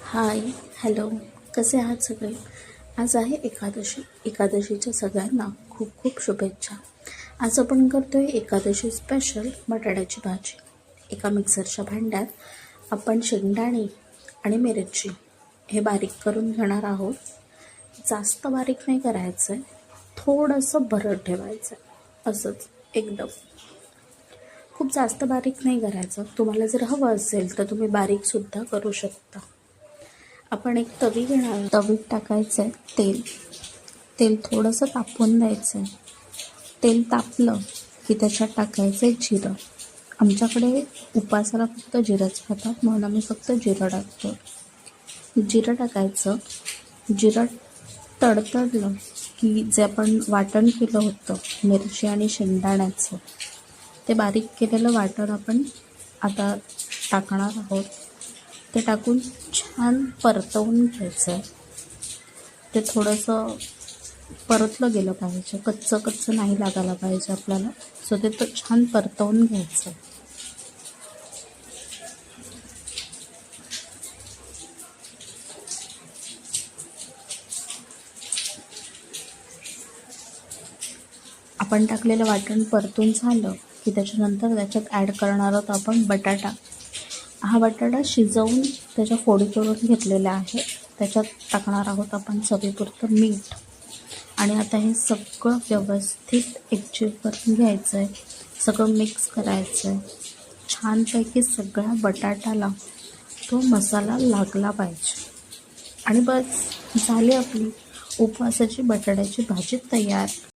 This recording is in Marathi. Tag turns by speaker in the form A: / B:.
A: हाय, हॅलो, कसे आहात सगळे? आज आहे एकादशी. एकादशीच्या सगळ्यांना खूप खूप शुभेच्छा. आज आपण करतोय एकादशी स्पेशल बटाट्याची भाजी. एका मिक्सरच्या भांड्यात आपण शेंगदाणे आणि मिरची हे बारीक करून घेणार आहोत. जास्त बारीक नाही करायचं आहे, थोडंसं भरड ठेवायचं आहे, असंच एकदम. खूप जास्त बारीक नाही करायचं. तुम्हाला जर हवं असेल तर तुम्ही बारीकसुद्धा करू शकता. आपण एक तवी घेणार, तवीत टाकायचं आहे तेल. तेल थोडंसं तापवून द्यायचं आहे. तेल तापलं की त्याच्यात टाकायचं आहे जिरं. आमच्याकडे उपासाला फक्त जिरंच खातात, म्हणून आम्ही फक्त जिरं टाकतो. जिरं टाकायचं. जिरं तडतडलं की जे आपण वाटण केलं होतं मिरची आणि शेंगदाण्याचं, ते बारीक केलेलं वाटण आपण आता टाकणार आहोत. ते टाकून छान परतवून घ्यायचं आहे. ते थोडंसं परतलं गेलं पाहिजे, कच्चं कच्चं नाही लागायला पाहिजे आपल्याला. सो ते छान परतवून घ्यायचं. आपण टाकलेलं वाटण परतून झालं की त्याच्यानंतर त्याच्यात ॲड करणार आहोत आपण बटाटा. हा बटाटा शिजवून त्याच्या फोडी करून घेतलेल्या आहे. त्याच्यात टाकणार आहोत आपण चवीपुरतं मीठ. आणि आता हे सगळं व्यवस्थित एकजीव करून घ्यायचं आहे. सगळं मिक्स करायचं आहे. छानपैकी सगळ्या बटाट्याला तो मसाला लागला पाहिजे. आणि बस, झाली आपली उपवासाची बटाट्याची भाजी तयार.